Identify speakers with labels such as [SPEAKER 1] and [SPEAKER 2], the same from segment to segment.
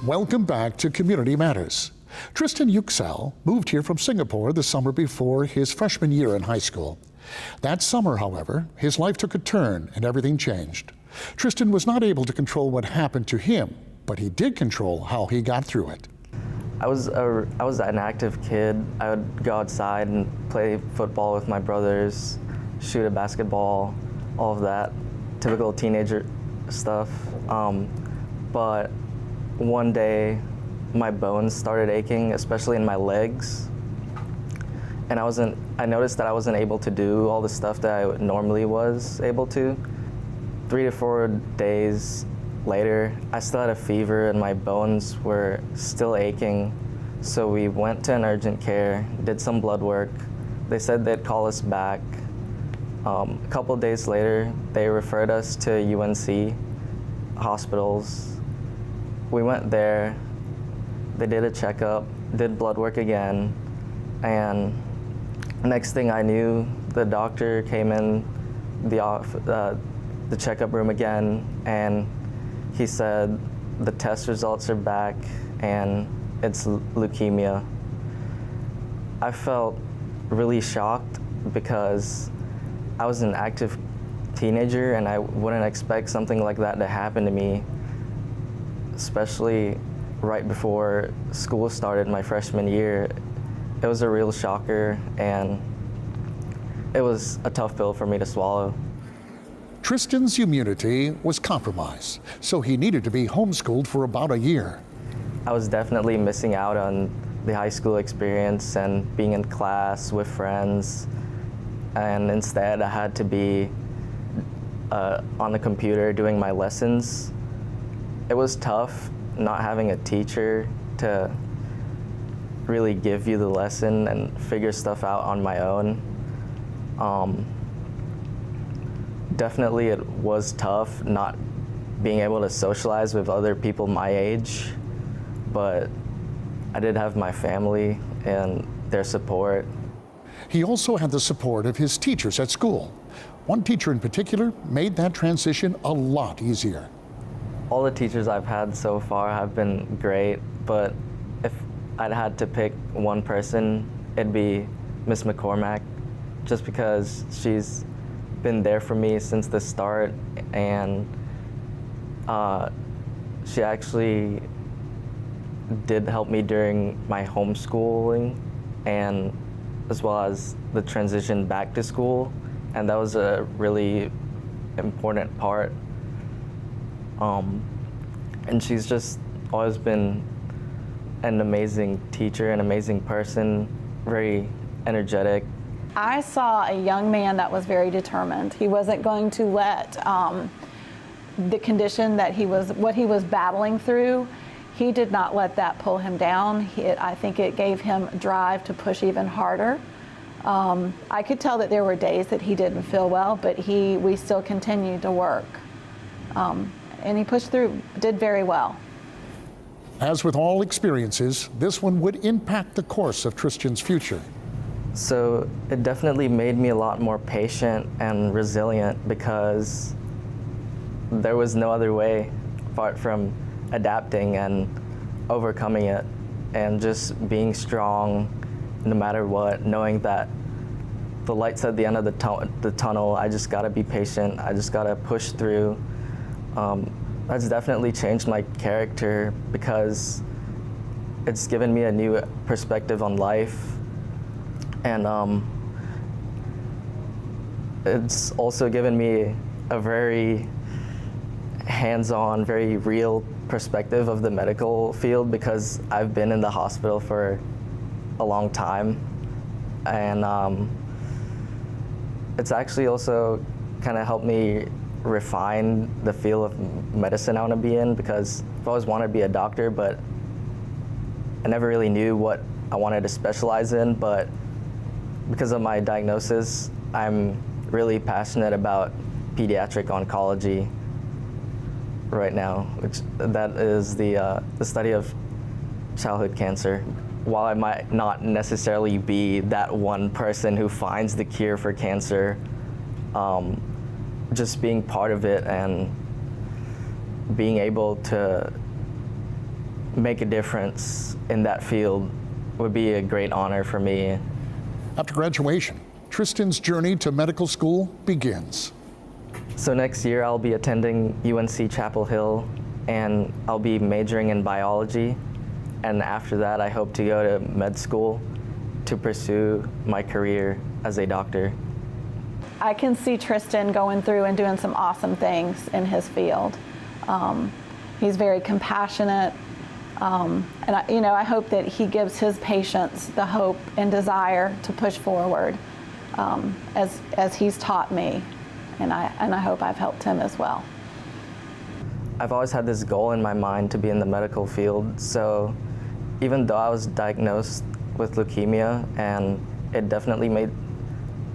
[SPEAKER 1] Welcome back to Community Matters. Tristan Yuksel moved here from Singapore the summer before his freshman year in high school. That summer, however, his life took a turn and everything changed. Tristan was not able to control what happened to him, but he did control how he got through it.
[SPEAKER 2] I was an active kid. I would go outside and play football with my brothers, shoot a basketball, all of that, typical teenager stuff. But one day, my bones started aching, especially in my legs. And I noticed that I wasn't able to do all the stuff that I normally was able to. 3 to 4 days later, I still had a fever and my bones were still aching. So we went to an urgent care, did some blood work. They said they'd call us back. A couple of days later, they referred us to UNC hospitals. We went there, they did a checkup, did blood work again, and next thing I knew, the doctor came in the checkup room again, and he said the test results are back and it's leukemia. I felt really shocked because I was an active teenager and I wouldn't expect something like that to happen to me, especially right before school started my freshman year. It was a real shocker and it was a tough pill for me to swallow.
[SPEAKER 1] Tristan's immunity was compromised, so he needed to be homeschooled for about a year.
[SPEAKER 2] I was definitely missing out on the high school experience and being in class with friends, and instead I had to be on the computer doing my lessons. It was tough not having a teacher to really give you the lesson and figure stuff out on my own. Definitely it was tough not being able to socialize with other people my age, but I did have my family and their support.
[SPEAKER 1] He also had the support of his teachers at school. One teacher in particular made that transition a lot easier.
[SPEAKER 2] All the teachers I've had so far have been great, but if I'd had to pick one person, it'd be Miss McCormack, just because she's been there for me since the start, and she actually did help me during my homeschooling and as well as the transition back to school, and that was a really important part. And she's just always been an amazing teacher, an amazing person, very energetic.
[SPEAKER 3] I saw a young man that was very determined. He wasn't going to let the condition that what he was battling through, he did not let that pull him down. I think it gave him drive to push even harder. I could tell that there were days that he didn't feel well, but we still continued to work. And he pushed through, did very well.
[SPEAKER 1] As with all experiences, this one would impact the course of Tristan's future.
[SPEAKER 2] So it definitely made me a lot more patient and resilient because there was no other way apart from adapting and overcoming it and just being strong no matter what, knowing that the light's at the end of the tunnel. I just gotta be patient, I just gotta push through. That's definitely changed my character because it's given me a new perspective on life. And it's also given me a very hands-on, very real perspective of the medical field because I've been in the hospital for a long time. And it's actually also kind of helped me refine the field of medicine I want to be in because I've always wanted to be a doctor, but I never really knew what I wanted to specialize in. But because of my diagnosis, I'm really passionate about pediatric oncology right now, which that is the study of childhood cancer. While I might not necessarily be that one person who finds the cure for cancer, just being part of it and being able to make a difference in that field would be a great honor for me.
[SPEAKER 1] After graduation, Tristan's journey to medical school begins.
[SPEAKER 2] So next year I'll be attending UNC Chapel Hill, and I'll be majoring in biology. And after that, I hope to go to med school to pursue my career as a doctor.
[SPEAKER 3] I can see Tristan going through and doing some awesome things in his field. He's very compassionate, and I hope that he gives his patients the hope and desire to push forward, as he's taught me, and I hope I've helped him as well.
[SPEAKER 2] I've always had this goal in my mind to be in the medical field, so even though I was diagnosed with leukemia, and it definitely made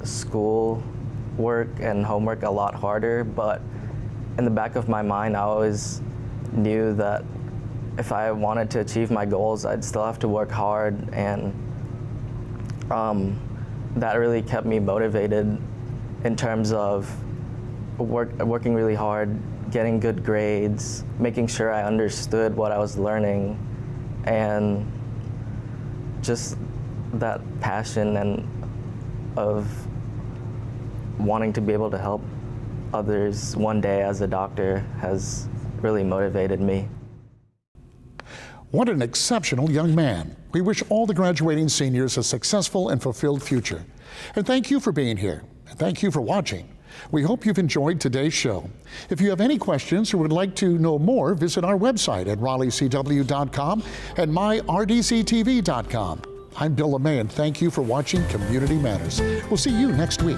[SPEAKER 2] school work and homework a lot harder, but in the back of my mind, I always knew that if I wanted to achieve my goals, I'd still have to work hard, and that really kept me motivated in terms of working really hard, getting good grades, making sure I understood what I was learning, and just that passion and of wanting to be able to help others one day as a doctor has really motivated me.
[SPEAKER 1] What an exceptional young man. We wish all the graduating seniors a successful and fulfilled future. And thank you for being here. And thank you for watching. We hope you've enjoyed today's show. If you have any questions or would like to know more, visit our website at raleighcw.com and myrdctv.com. I'm Bill LeMay, and thank you for watching Community Matters. We'll see you next week.